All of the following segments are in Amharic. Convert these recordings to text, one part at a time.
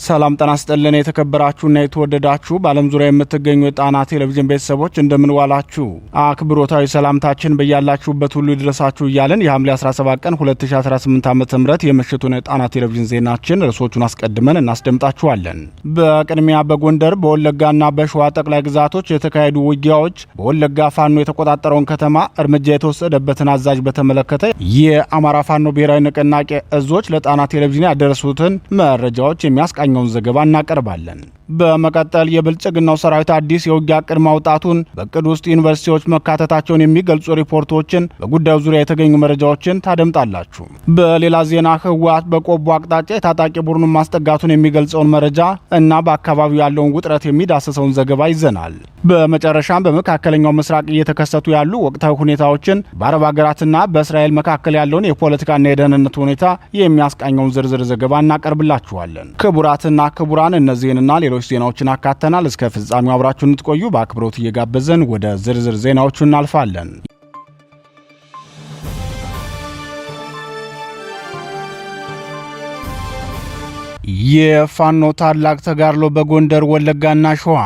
ሰላም ጤና ይስጥልን የተከበራችሁና የተወደዳችሁ በዓለም ዙሪያ የምትገኙ የጣና ቴሌቪዥን ቤተሰቦች እንደምን ዋላችሁ። አክብሮታዊ ሰላምታችን በያላችሁበት ሁሉ ይድረሳችሁ እያልን የሐምሌ 17 ቀን 2018 ዓ.ም የምሽቱን የጣና ቴሌቪዥን ዜናችን ርዕሶቹን አስቀድመን እናስደምጣችኋለን። በቅድሚያ በጎንደር በወለጋና በሸዋ ጠቅላይ ግዛቶች የተካሄዱ ውጊያዎች፣ በወለጋ ፋኖ የተቆጣጠረውን ከተማ እርምጃ የተወሰደበትን አዛዥ በተመለከተ የአማራ ፋኖ ብሔራዊ ንቅናቄ እዞች ለጣና ቴሌቪዥን ያደረሱትን መረጃዎች የሚያስቃኘውን ዘገባ እናቀርባለን። በመቀጠል የብልጽግናው ሰራዊት አዲስ የውጊያ ዕቅድ ማውጣቱን፣ በዕቅድ ውስጥ ዩኒቨርሲቲዎች መካተታቸውን የሚገልጹ ሪፖርቶችን፣ በጉዳዩ ዙሪያ የተገኙ መረጃዎችን ታደምጣላችሁ። በሌላ ዜና ህወሓት በቆቦ አቅጣጫ የታጣቂ ቡድኑን ማስጠጋቱን የሚገልጸውን መረጃ እና በአካባቢው ያለውን ውጥረት የሚዳስሰውን ዘገባ ይዘናል። በመጨረሻም በመካከለኛው ምስራቅ እየተከሰቱ ያሉ ወቅታዊ ሁኔታዎችን፣ በአረብ ሀገራትና በእስራኤል መካከል ያለውን የፖለቲካና የደህንነት ሁኔታ የሚያስቃኘውን ዝርዝር ዘገባ እናቀርብላችኋለን። ክቡራትና ክቡራን እነዚህንና ሌሎች ዜናዎችን አካተናል። እስከ ፍጻሜው አብራችሁን እንድትቆዩ በአክብሮት እየጋበዘን ወደ ዝርዝር ዜናዎቹ እናልፋለን። የፋኖ ታላቅ ተጋድሎ በጎንደር ወለጋና ሸዋ።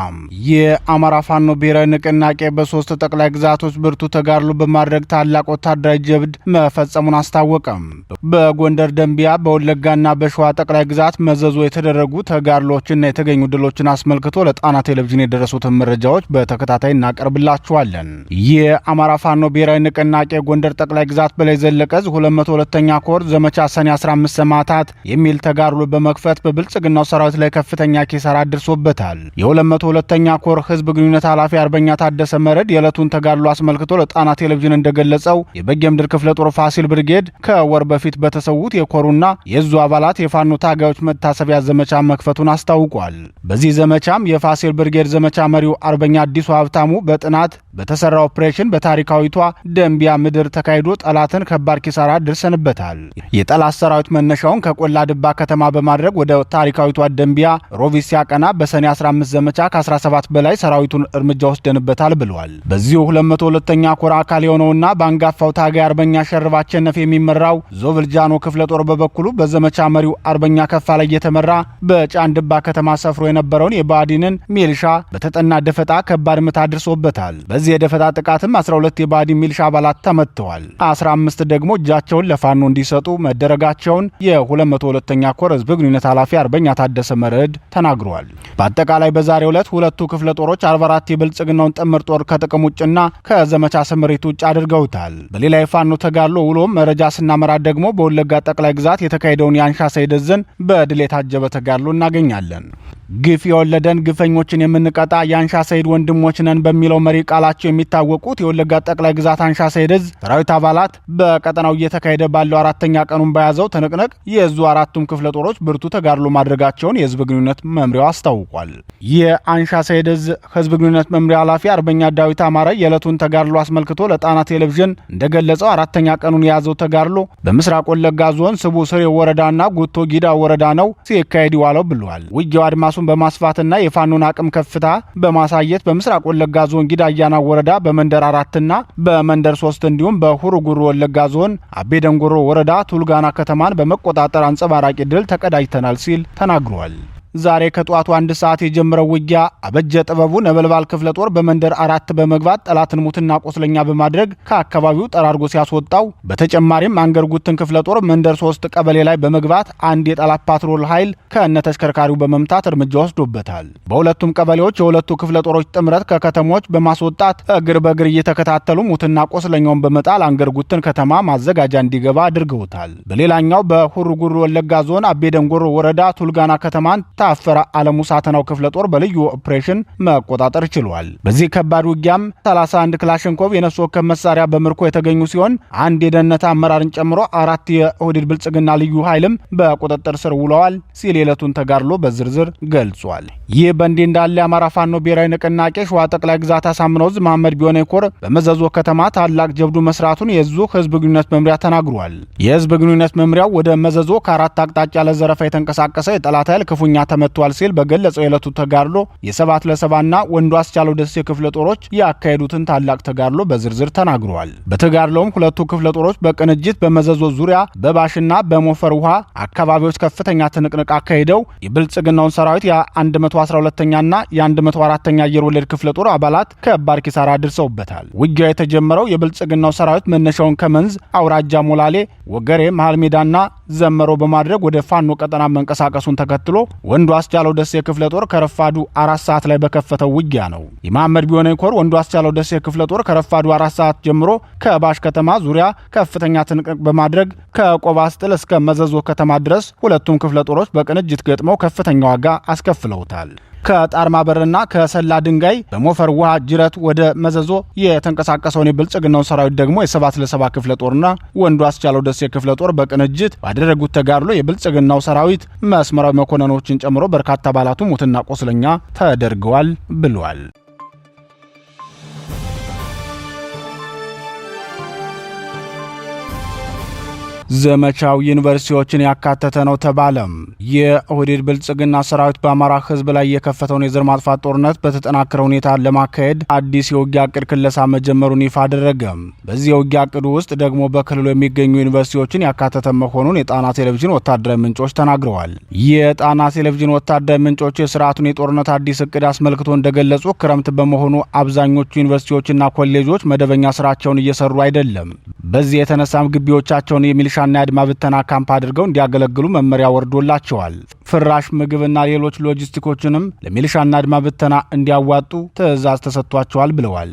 የአማራ ፋኖ ብሔራዊ ንቅናቄ በሶስት ጠቅላይ ግዛቶች ብርቱ ተጋድሎ በማድረግ ታላቅ ወታደራዊ ጀብድ መፈጸሙን አስታወቀም። በጎንደር ደንቢያ፣ በወለጋና በሸዋ ጠቅላይ ግዛት መዘዞ የተደረጉ ተጋድሎችና የተገኙ ድሎችን አስመልክቶ ለጣና ቴሌቪዥን የደረሱትን መረጃዎች በተከታታይ እናቀርብላችኋለን። የአማራ ፋኖ ብሔራዊ ንቅናቄ ጎንደር ጠቅላይ ግዛት በላይ ዘለቀ ዕዝ 202ኛ ኮር ዘመቻ ሰኔ 15 ሰማዕታት የሚል ተጋድሎ በመክፈት በብልጽግናው ሰራዊት ላይ ከፍተኛ ኪሳራ አድርሶበታል። የ202ኛ ኮር ህዝብ ግንኙነት ኃላፊ አርበኛ ታደሰ መረድ የዕለቱን ተጋድሎ አስመልክቶ ለጣና ቴሌቪዥን እንደገለጸው የበጌምድር ክፍለ ጦር ፋሲል ብርጌድ ከወር በፊት በተሰዉት የኮሩና የዙ አባላት የፋኖ ታጋዮች መታሰቢያ ዘመቻ መክፈቱን አስታውቋል። በዚህ ዘመቻም የፋሲል ብርጌድ ዘመቻ መሪው አርበኛ አዲሱ ሀብታሙ በጥናት በተሰራ ኦፕሬሽን በታሪካዊቷ ደንቢያ ምድር ተካሂዶ ጠላትን ከባድ ኪሳራ አድርሰንበታል። የጠላት ሰራዊት መነሻውን ከቆላ ድባ ከተማ በማድረግ ወደ ታሪካዊቷ ደንቢያ ሮቪስ ሲያቀና በሰኔ 15 ዘመቻ ከ17 በላይ ሰራዊቱን እርምጃ ወስደንበታል ብለዋል። በዚሁ 202ኛ ኮር አካል የሆነውና በአንጋፋው ታጋይ አርበኛ ሸርባ አሸነፍ የሚመራው ዞብልጃኖ ክፍለ ጦር በበኩሉ በዘመቻ መሪው አርበኛ ከፋ ላይ የተመራ በጫን ድባ ከተማ ሰፍሮ የነበረውን የባዲንን ሚልሻ በተጠና ደፈጣ ከባድ ምት አድርሶበታል። በዚህ የደፈጣ ጥቃትም 12 የባዲን ሚልሻ አባላት ተመትተዋል። 15 ደግሞ እጃቸውን ለፋኖ እንዲሰጡ መደረጋቸውን የ202ኛ ኮር ህዝብ ግንኙነት ኃላፊ አርበኛ ታደሰ መረድ ተናግሯል። በአጠቃላይ በዛሬው ዕለት ሁለቱ ክፍለ ጦሮች 44 የብልጽግናውን ጥምር ጦር ከጥቅም ውጭና ከዘመቻ ስምሪት ውጭ አድርገውታል። በሌላ የፋኖ ተጋድሎ ውሎ መረጃ ስናመራ ደግሞ በወለጋ ጠቅላይ ግዛት የተካሄደውን የአንሻ ሰይድ ዕዝን በድል የታጀበ ተጋድሎ እናገኛለን። ግፍ የወለደን ግፈኞችን የምንቀጣ የአንሻ ሰይድ ወንድሞች ነን በሚለው መሪ ቃላቸው የሚታወቁት የወለጋ ጠቅላይ ግዛት አንሻ ሰይድ ዕዝ ሰራዊት አባላት በቀጠናው እየተካሄደ ባለው አራተኛ ቀኑን በያዘው ትንቅንቅ የዙ አራቱም ክፍለ ጦሮች ብርቱ ተጋድሎ ማድረጋቸውን የህዝብ ግንኙነት መምሪያው አስታውቋል። የአንሻ ሰይድ ዕዝ ህዝብ ግንኙነት መምሪያ ኃላፊ አርበኛ ዳዊት አማረ የዕለቱን ተጋድሎ አስመልክቶ ለጣና ቴሌቪዥን እንደገለጸው አራተኛ ቀኑን የያዘው ተጋድሎ በምስራቅ ወለጋ ዞን ስቡ ስሬ ወረዳና ጉቶ ጊዳ ወረዳ ነው ሲካሄድ ይዋለው ብለዋል። ውጊያው አድማሱ በማስፋትና የፋኖን አቅም ከፍታ በማሳየት በምስራቅ ወለጋ ዞን ጊዳ አያና ወረዳ በመንደር 4ና በመንደር 3 እንዲሁም በሁሩጉሩ ወለጋ ዞን አቤ ደንጎሮ ወረዳ ቱልጋና ከተማን በመቆጣጠር አንጸባራቂ ድል ተቀዳጅተናል ሲል ተናግሯል። ዛሬ ከጧቱ 1 ሰዓት የጀመረው ውጊያ አበጀ ጥበቡ ነበልባል ክፍለ ጦር በመንደር 4 በመግባት ጠላትን ሙትና ቆስለኛ በማድረግ ከአካባቢው ጠራርጎ ሲያስወጣው፣ በተጨማሪም አንገርጉትን ክፍለ ጦር መንደር 3 ቀበሌ ላይ በመግባት አንድ የጠላት ፓትሮል ኃይል ከነተሽከርካሪው በመምታት እርምጃ ወስዶበታል። በሁለቱም ቀበሌዎች የሁለቱ ክፍለ ጦሮች ጥምረት ከከተሞች በማስወጣት እግር በእግር እየተከታተሉ ሙትና ቆስለኛውን በመጣል አንገርጉትን ከተማ ማዘጋጃ እንዲገባ አድርገውታል። በሌላኛው በሁሩጉሩ ወለጋ ዞን አቤ ደንጎሮ ወረዳ ቱልጋና ከተማን ታፈራ አለሙ ሳተናው ክፍለ ጦር በልዩ ኦፕሬሽን መቆጣጠር ችሏል። በዚህ ከባድ ውጊያም 31 ክላሽንኮቭ የነፍስ ወከፍ መሳሪያ በምርኮ የተገኙ ሲሆን አንድ የደህንነት አመራርን ጨምሮ 4 የኦህዴድ ብልጽግና ልዩ ኃይልም በቁጥጥር ስር ውለዋል ሲል የዕለቱን ተጋድሎ በዝርዝር ገልጿል። ይህ በእንዲህ እንዳለ የአማራ ፋኖ ብሔራዊ ንቅናቄ ሸዋ ጠቅላይ ግዛት አሳምነው ዕዝ መሐመድ ቢሆነ ኮር በመዘዞ ከተማ ታላቅ ጀብዱ መስራቱን የዙ ህዝብ ግንኙነት መምሪያ ተናግሯል። የህዝብ ግንኙነት መምሪያው ወደ መዘዞ ከ4 አቅጣጫ ለዘረፋ የተንቀሳቀሰ የጠላት ኃይል ክፉኛ ተመቷል ሲል በገለጸው የዕለቱ ተጋድሎ የ7 ለ70ና ወንዱ አስቻለው ደሴ ክፍለ ጦሮች ያካሄዱትን ታላቅ ተጋድሎ በዝርዝር ተናግረዋል። በተጋድሎም ሁለቱ ክፍለ ጦሮች በቅንጅት በመዘዞ ዙሪያ በባሽና በሞፈር ውሃ አካባቢዎች ከፍተኛ ትንቅንቅ አካሂደው የብልጽግናውን ሰራዊት የ112ኛና የ104ኛ አየር ወለድ ክፍለ ጦር አባላት ከባድ ኪሳራ አድርሰውበታል። ውጊያው የተጀመረው የብልጽግናው ሰራዊት መነሻውን ከመንዝ አውራጃ ሞላሌ፣ ወገሬ፣ መሃል ሜዳና ዘመሮ በማድረግ ወደ ፋኖ ቀጠና መንቀሳቀሱን ተከትሎ ወንዱ አስቻለው ደሴ ክፍለ ጦር ከረፋዱ 4 ሰዓት ላይ በከፈተው ውጊያ ነው የመሐመድ ቢሆነኝ ኮር ወንዱ አስቻለው ደሴ ክፍለ ጦር ከረፋዱ 4 ሰዓት ጀምሮ ከባሽ ከተማ ዙሪያ ከፍተኛ ትንቅንቅ በማድረግ ከቆባስጥል እስከ መዘዞ ከተማ ድረስ ሁለቱም ክፍለ ጦሮች በቅንጅት ገጥመው ከፍተኛ ዋጋ አስከፍለውታል። ከጣርማ በርና ከሰላ ድንጋይ በሞፈር ውሃ ጅረት ወደ መዘዞ የተንቀሳቀሰውን የብልጽግናውን ሰራዊት ደግሞ የ7 ለ70 ክፍለ ጦርና ወንዱ አስቻለው ደሴ ክፍለ ጦር በቅንጅት ባደረጉት ተጋድሎ የብልጽግናው ሰራዊት መስመራዊ መኮንኖችን ጨምሮ በርካታ አባላቱ ሙትና ቆስለኛ ተደርገዋል ብሏል። ዘመቻው ዩኒቨርሲቲዎችን ያካተተ ነው ተባለም። የኦህዴድ ብልጽግና ሰራዊት በአማራ ህዝብ ላይ የከፈተውን የዘር ማጥፋት ጦርነት በተጠናከረ ሁኔታ ለማካሄድ አዲስ የውጊያ ዕቅድ ክለሳ መጀመሩን ይፋ አደረገ። በዚህ የውጊያ ዕቅዱ ውስጥ ደግሞ በክልሉ የሚገኙ ዩኒቨርሲቲዎችን ያካተተ መሆኑን የጣና ቴሌቪዥን ወታደራዊ ምንጮች ተናግረዋል። የጣና ቴሌቪዥን ወታደራዊ ምንጮች የስርዓቱን የጦርነት አዲስ ዕቅድ አስመልክቶ እንደገለጹ ክረምት በመሆኑ አብዛኞቹ ዩኒቨርሲቲዎችና ኮሌጆች መደበኛ ስራቸውን እየሰሩ አይደለም። በዚህ የተነሳም ግቢዎቻቸውን የሚሊሻ ና የአድማ ብተና ካምፕ አድርገው እንዲያገለግሉ መመሪያ ወርዶላቸዋል። ፍራሽ፣ ምግብና ሌሎች ሎጂስቲኮችንም ለሚሊሻና አድማ ብተና እንዲያዋጡ ትዕዛዝ ተሰጥቷቸዋል ብለዋል።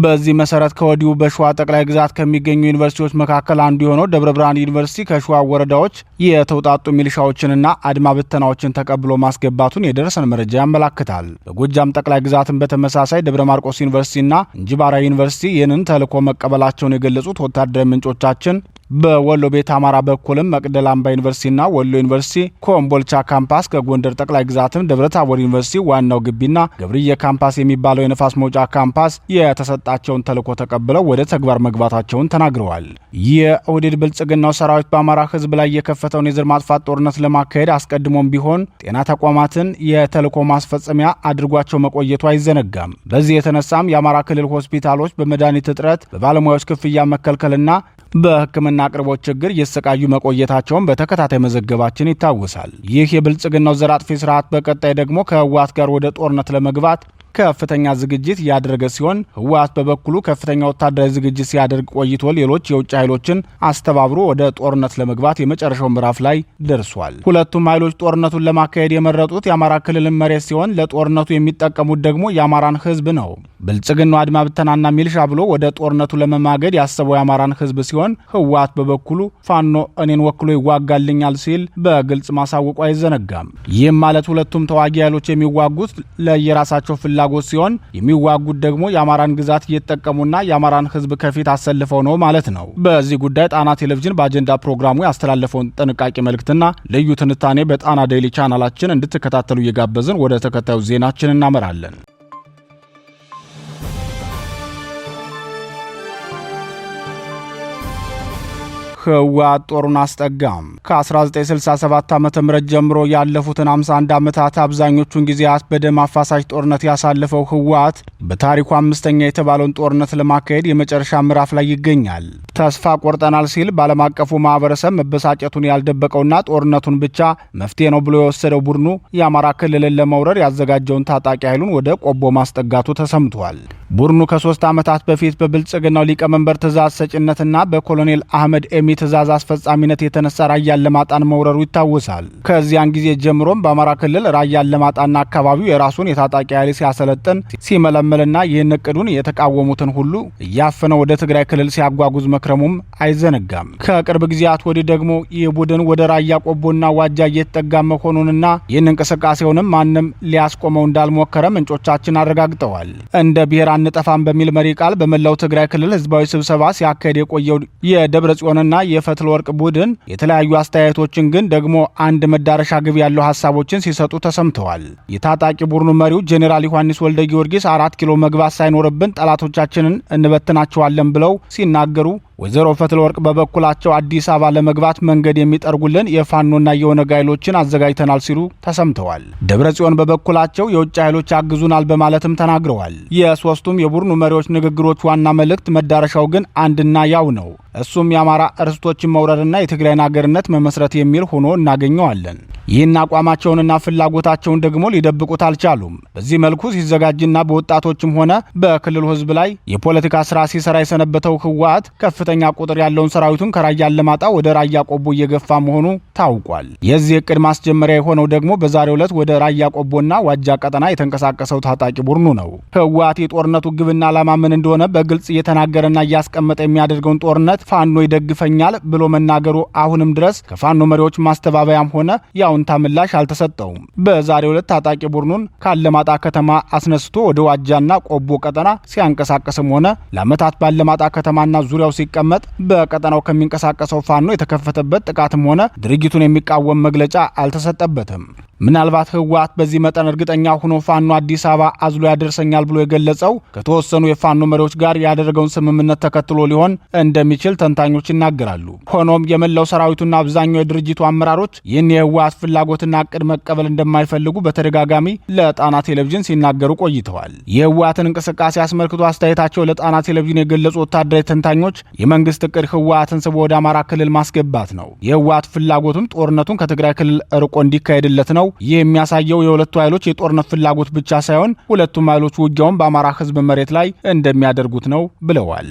በዚህ መሰረት ከወዲሁ በሸዋ ጠቅላይ ግዛት ከሚገኙ ዩኒቨርሲቲዎች መካከል አንዱ የሆነው ደብረ ብርሃን ዩኒቨርሲቲ ከሸዋ ወረዳዎች የተውጣጡ ሚሊሻዎችንና አድማ ብተናዎችን ተቀብሎ ማስገባቱን የደረሰን መረጃ ያመላክታል። በጎጃም ጠቅላይ ግዛትን በተመሳሳይ ደብረ ማርቆስ ዩኒቨርሲቲና እንጂባራ ዩኒቨርሲቲ ይህንን ተልዕኮ መቀበላቸውን የገለጹት ወታደራዊ ምንጮቻችን በወሎ ቤት አማራ በኩልም መቅደላ አምባ ዩኒቨርሲቲና ወሎ ዩኒቨርሲቲ ኮምቦልቻ ካምፓስ፣ ከጎንደር ጠቅላይ ግዛትም ደብረ ታቦር ዩኒቨርሲቲ ዋናው ግቢና ገብርዬ ካምፓስ የሚባለው የነፋስ መውጫ ካምፓስ የተሰጣቸውን ተልዕኮ ተቀብለው ወደ ተግባር መግባታቸውን ተናግረዋል። የኦህዴድ ብልጽግናው ሰራዊት በአማራ ህዝብ ላይ የከፈተውን የዘር ማጥፋት ጦርነት ለማካሄድ አስቀድሞም ቢሆን ጤና ተቋማትን የተልዕኮ ማስፈጸሚያ አድርጓቸው መቆየቱ አይዘነጋም። በዚህ የተነሳም የአማራ ክልል ሆስፒታሎች በመድኃኒት እጥረት፣ በባለሙያዎች ክፍያ መከልከልና በሕክምና አቅርቦት ችግር እየተሰቃዩ መቆየታቸውን በተከታታይ መዘገባችን ይታወሳል። ይህ የብልጽግናው ዘር አጥፊ ስርዓት በቀጣይ ደግሞ ከህወሓት ጋር ወደ ጦርነት ለመግባት ከፍተኛ ዝግጅት ያደረገ ሲሆን ህወሓት በበኩሉ ከፍተኛ ወታደራዊ ዝግጅት ሲያደርግ ቆይቶ ሌሎች የውጭ ኃይሎችን አስተባብሮ ወደ ጦርነት ለመግባት የመጨረሻው ምዕራፍ ላይ ደርሷል። ሁለቱም ኃይሎች ጦርነቱን ለማካሄድ የመረጡት የአማራ ክልልን መሬት ሲሆን ለጦርነቱ የሚጠቀሙት ደግሞ የአማራን ህዝብ ነው። ብልጽግናው አድማ ብተናና ሚልሻ ብሎ ወደ ጦርነቱ ለመማገድ ያሰበው የአማራን ህዝብ ሲሆን ህወሓት በበኩሉ ፋኖ እኔን ወክሎ ይዋጋልኛል ሲል በግልጽ ማሳወቁ አይዘነጋም። ይህም ማለት ሁለቱም ተዋጊ ኃይሎች የሚዋጉት ለየራሳቸው ፍላጎት ሲሆን የሚዋጉት ደግሞ የአማራን ግዛት እየተጠቀሙና የአማራን ህዝብ ከፊት አሰልፈው ነው ማለት ነው። በዚህ ጉዳይ ጣና ቴሌቪዥን በአጀንዳ ፕሮግራሙ ያስተላለፈውን ጥንቃቄ መልእክትና ልዩ ትንታኔ በጣና ዴይሊ ቻናላችን እንድትከታተሉ እየጋበዝን ወደ ተከታዩ ዜናችን እናመራለን። ህወሓት ጦሩን አስጠጋም። ከ1967 ዓ.ም ጀምሮ ያለፉትን 51 ዓመታት አብዛኞቹን ጊዜያት በደም አፋሳሽ ጦርነት ያሳለፈው ህወሓት በታሪኩ አምስተኛ የተባለውን ጦርነት ለማካሄድ የመጨረሻ ምዕራፍ ላይ ይገኛል። ተስፋ ቆርጠናል ሲል በዓለም አቀፉ ማህበረሰብ መበሳጨቱን ያልደበቀውና ጦርነቱን ብቻ መፍትሄ ነው ብሎ የወሰደው ቡድኑ የአማራ ክልልን ለመውረር ያዘጋጀውን ታጣቂ ኃይሉን ወደ ቆቦ ማስጠጋቱ ተሰምቷል። ቡድኑ ከ3 ዓመታት በፊት በብልጽግናው ሊቀመንበር ትእዛዝ ሰጭነትና በኮሎኔል አህመድ ኤሚ ትእዛዝ አስፈጻሚነት የተነሳ ራያ አላማጣን መውረሩ ይታወሳል። ከዚያን ጊዜ ጀምሮም በአማራ ክልል ራያ አላማጣና አካባቢው የራሱን የታጣቂ ኃይል ሲያሰለጥን ሲመለመልና ይህን እቅዱን የተቃወሙትን ሁሉ እያፈነ ወደ ትግራይ ክልል ሲያጓጉዝ መክረሙም አይዘነጋም። ከቅርብ ጊዜያት ወዲህ ደግሞ ይህ ቡድን ወደ ራያ ቆቦና ዋጃ እየተጠጋ መሆኑንና ይህን እንቅስቃሴውንም ማንም ሊያስቆመው እንዳልሞከረ ምንጮቻችን አረጋግጠዋል። እንደ ብሔር አንጠፋም በሚል መሪ ቃል በመላው ትግራይ ክልል ህዝባዊ ስብሰባ ሲያካሄድ የቆየው የደብረ ጽዮንና የፈትለ ወርቅ ቡድን የተለያዩ አስተያየቶችን ግን ደግሞ አንድ መዳረሻ ግብ ያለው ሐሳቦችን ሲሰጡ ተሰምተዋል። የታጣቂ ቡድኑ መሪው ጄኔራል ዮሐንስ ወልደ ጊዮርጊስ 4 ኪሎ መግባት ሳይኖርብን ጠላቶቻችንን እንበትናቸዋለን ብለው ሲናገሩ ወይዘሮ ፈትለወርቅ በበኩላቸው አዲስ አበባ ለመግባት መንገድ የሚጠርጉልን የፋኖና የኦነግ ኃይሎችን አዘጋጅተናል ሲሉ ተሰምተዋል። ደብረጽዮን በበኩላቸው የውጭ ኃይሎች ያግዙናል በማለትም ተናግረዋል። የሶስቱም የቡድኑ መሪዎች ንግግሮች ዋና መልእክት መዳረሻው ግን አንድና ያው ነው። እሱም የአማራ ርስቶችን መውረርና የትግራይን ሀገርነት መመስረት የሚል ሆኖ እናገኘዋለን። ይህን አቋማቸውንና ፍላጎታቸውን ደግሞ ሊደብቁት አልቻሉም። በዚህ መልኩ ሲዘጋጅና በወጣቶችም ሆነ በክልሉ ሕዝብ ላይ የፖለቲካ ስራ ሲሰራ የሰነበተው ህወሓት ከፍተኛ ቁጥር ያለውን ሰራዊቱን ከራያ አላማጣ ወደ ራያ ቆቦ እየገፋ መሆኑ ታውቋል። የዚህ እቅድ ማስጀመሪያ የሆነው ደግሞ በዛሬው ዕለት ወደ ራያ ቆቦና ዋጃ ቀጠና የተንቀሳቀሰው ታጣቂ ቡድኑ ነው። ህወሓት የጦርነቱ ግብና ዓላማ ምን እንደሆነ በግልጽ እየተናገረና እያስቀመጠ የሚያደርገውን ጦርነት ፋኖ ይደግፈኛል ብሎ መናገሩ አሁንም ድረስ ከፋኖ መሪዎች ማስተባበያም ሆነ ያውንታ ምላሽ አልተሰጠውም። በዛሬው ዕለት ታጣቂ ቡድኑን ካለማጣ ከተማ አስነስቶ ወደ ዋጃና ቆቦ ቀጠና ሲያንቀሳቀስም ሆነ ለዓመታት ባለማጣ ከተማና ዙሪያው ሲቀመጥ በቀጠናው ከሚንቀሳቀሰው ፋኖ የተከፈተበት ጥቃትም ሆነ ድርጊቱን የሚቃወም መግለጫ አልተሰጠበትም። ምናልባት ህወሓት በዚህ መጠን እርግጠኛ ሆኖ ፋኖ አዲስ አበባ አዝሎ ያደርሰኛል ብሎ የገለጸው ከተወሰኑ የፋኖ መሪዎች ጋር ያደረገውን ስምምነት ተከትሎ ሊሆን እንደሚችል ተንታኞች ይናገራሉ። ሆኖም የመላው ሰራዊቱና አብዛኛው የድርጅቱ አመራሮች ይህን የህወሓት ፍላጎትና እቅድ መቀበል እንደማይፈልጉ በተደጋጋሚ ለጣና ቴሌቪዥን ሲናገሩ ቆይተዋል። የህወሓትን እንቅስቃሴ አስመልክቶ አስተያየታቸው ለጣና ቴሌቪዥን የገለጹ ወታደራዊ ተንታኞች የመንግስት እቅድ ህወሓትን ስቦ ወደ አማራ ክልል ማስገባት ነው። የህወሓት ፍላጎቱም ጦርነቱን ከትግራይ ክልል ርቆ እንዲካሄድለት ነው። ይህ የሚያሳየው የሁለቱ ኃይሎች የጦርነት ፍላጎት ብቻ ሳይሆን ሁለቱም ኃይሎች ውጊያውን በአማራ ህዝብ መሬት ላይ እንደሚያደርጉት ነው ብለዋል።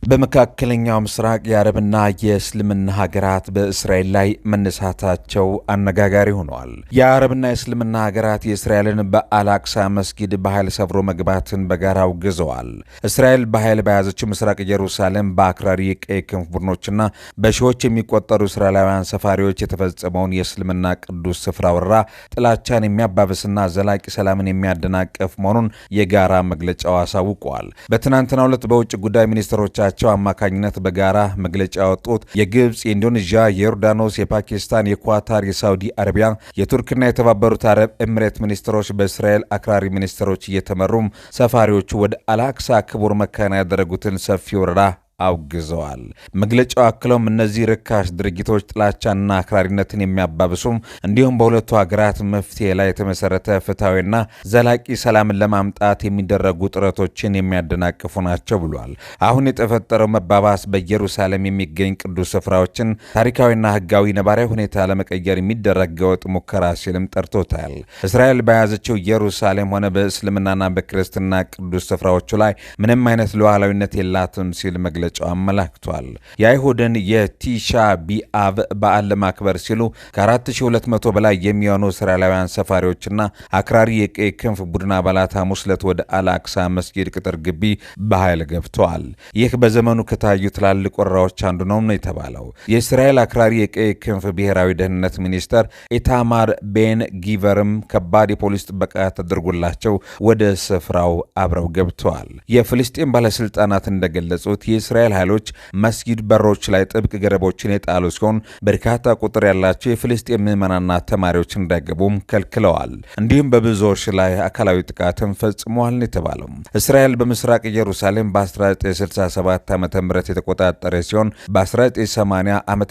በመካከለኛው ምስራቅ የአረብና የእስልምና ሀገራት በእስራኤል ላይ መነሳታቸው አነጋጋሪ ሆነዋል። የአረብና የእስልምና ሀገራት የእስራኤልን በአልአቅሳ መስጊድ በኃይል ሰብሮ መግባትን በጋራ አውግዘዋል። እስራኤል በኃይል በያዘችው ምስራቅ ኢየሩሳሌም በአክራሪ የቀይ ክንፍ ቡድኖችና በሺዎች የሚቆጠሩ እስራኤላውያን ሰፋሪዎች የተፈጸመውን የእስልምና ቅዱስ ስፍራ ወረራ ጥላቻን የሚያባብስና ዘላቂ ሰላምን የሚያደናቅፍ መሆኑን የጋራ መግለጫው አሳውቀዋል። በትናንትናው ዕለት በውጭ ጉዳይ ሚኒስትሮቻቸው አማካኝነት በጋራ መግለጫ ያወጡት የግብጽ፣ የኢንዶኔዥያ፣ የዮርዳኖስ፣ የፓኪስታን፣ የኳታር፣ የሳውዲ አረቢያ፣ የቱርክና የተባበሩት አረብ ኤምሬት ሚኒስትሮች በእስራኤል አክራሪ ሚኒስትሮች እየተመሩም ሰፋሪዎቹ ወደ አልአቅሳ ክቡር መካና ያደረጉትን ሰፊ ወረራ አውግዘዋል። መግለጫው አክለውም እነዚህ ርካሽ ድርጊቶች ጥላቻና አክራሪነትን የሚያባብሱም እንዲሁም በሁለቱ ሀገራት መፍትሄ ላይ የተመሰረተ ፍትሐዊና ዘላቂ ሰላምን ለማምጣት የሚደረጉ ጥረቶችን የሚያደናቅፉ ናቸው ብሏል። አሁን የተፈጠረው መባባስ በኢየሩሳሌም የሚገኝ ቅዱስ ስፍራዎችን ታሪካዊና ሕጋዊ ነባራዊ ሁኔታ ለመቀየር የሚደረግ ገወጥ ሙከራ ሲልም ጠርቶታል። እስራኤል በያዘችው ኢየሩሳሌም ሆነ በእስልምናና በክርስትና ቅዱስ ስፍራዎቹ ላይ ምንም አይነት ሉዓላዊነት የላትም ሲል መግለጫው አመላክቷል። የአይሁድን የቲሻ ቢአብ በዓል ለማክበር ሲሉ ከ4200 በላይ የሚሆኑ እስራኤላውያን ሰፋሪዎችና አክራሪ የቀይ ክንፍ ቡድን አባላት ሐሙስ ዕለት ወደ አልአቅሳ መስጊድ ቅጥር ግቢ በኃይል ገብተዋል። ይህ በዘመኑ ከታዩ ትላልቅ ወረራዎች አንዱ ነው የተባለው የእስራኤል አክራሪ የቀይ ክንፍ ብሔራዊ ደህንነት ሚኒስተር ኢታማር ቤን ጊቨርም ከባድ የፖሊስ ጥበቃ ተደርጎላቸው ወደ ስፍራው አብረው ገብተዋል። የፍልስጤም ባለስልጣናት እንደገለጹት የእስራኤል ኃይሎች መስጊድ በሮች ላይ ጥብቅ ገደቦችን የጣሉ ሲሆን በርካታ ቁጥር ያላቸው የፍልስጤም ምዕመናንና ተማሪዎች እንዳይገቡም ከልክለዋል። እንዲሁም በብዙዎች ላይ አካላዊ ጥቃትን ፈጽመዋል የተባለው እስራኤል በምስራቅ ኢየሩሳሌም በ1967 ዓ ም የተቆጣጠረ ሲሆን በ1980 ዓ ም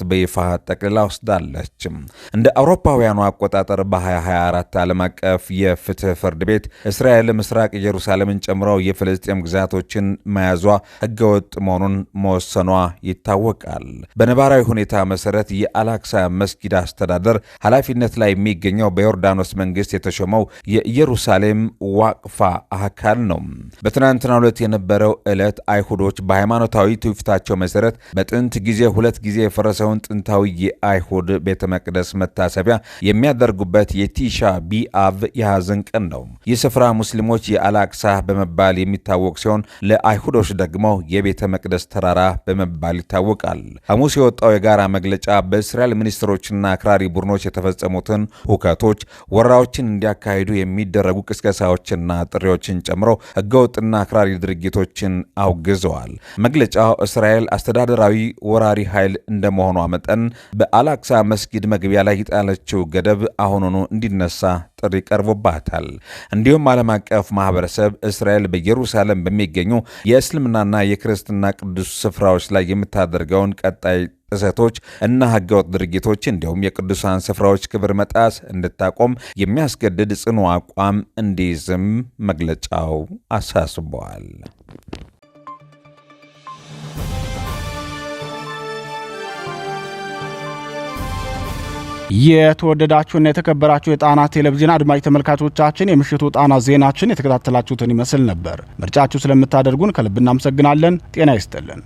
በይፋ ጠቅልላ ወስዳለች። እንደ አውሮፓውያኑ አቆጣጠር በ2024 ዓለም አቀፍ የፍትህ ፍርድ ቤት እስራኤል ምስራቅ ኢየሩሳሌምን ጨምሮ የፍልስጤም ግዛቶችን መያዟ ህገወጥ መሆኑን መወሰኗ ይታወቃል። በነባራዊ ሁኔታ መሰረት የአልአቅሳ መስጊድ አስተዳደር ኃላፊነት ላይ የሚገኘው በዮርዳኖስ መንግስት የተሾመው የኢየሩሳሌም ዋቅፋ አካል ነው። በትናንትናው ዕለት የነበረው ዕለት አይሁዶች በሃይማኖታዊ ትውፊታቸው መሰረት በጥንት ጊዜ ሁለት ጊዜ የፈረሰውን ጥንታዊ የአይሁድ ቤተ መቅደስ መታሰቢያ የሚያደርጉበት የቲሻ ቢአብ የሐዘን ቀን ነው። ይህ ስፍራ ሙስሊሞች የአልአቅሳ በመባል የሚታወቅ ሲሆን ለአይሁዶች ደግሞ የቤተ መቅደስ ተራራ በመባል ይታወቃል። ሐሙስ የወጣው የጋራ መግለጫ በእስራኤል ሚኒስትሮችና አክራሪ ቡድኖች የተፈጸሙትን ሁከቶች፣ ወረራዎችን እንዲያካሂዱ የሚደረጉ ቅስቀሳዎችና ጥሪዎችን ጨምሮ ህገወጥና አክራሪ ድርጊቶችን አውግዘዋል። መግለጫው እስራኤል አስተዳደራዊ ወራሪ ኃይል እንደመሆኗ መጠን በአልአቅሳ መስጊድ መግቢያ ላይ የጣለችው ገደብ አሁኑኑ እንዲነሳ ጥሪ ቀርቦባታል። እንዲሁም ዓለም አቀፍ ማህበረሰብ እስራኤል በኢየሩሳሌም በሚገኙ የእስልምናና የክርስትና ቅዱስ ስፍራዎች ላይ የምታደርገውን ቀጣይ ጥሰቶች እና ህገወጥ ድርጊቶች እንዲሁም የቅዱሳን ስፍራዎች ክብር መጣስ እንድታቆም የሚያስገድድ ጽኑ አቋም እንዲይዝም መግለጫው አሳስበዋል። የተወደዳችሁና የተከበራችሁ የጣና ቴሌቪዥን አድማጭ ተመልካቾቻችን የምሽቱ ጣና ዜናችን የተከታተላችሁትን ይመስል ነበር። ምርጫችሁ ስለምታደርጉን ከልብ እናመሰግናለን። ጤና ይስጥልን።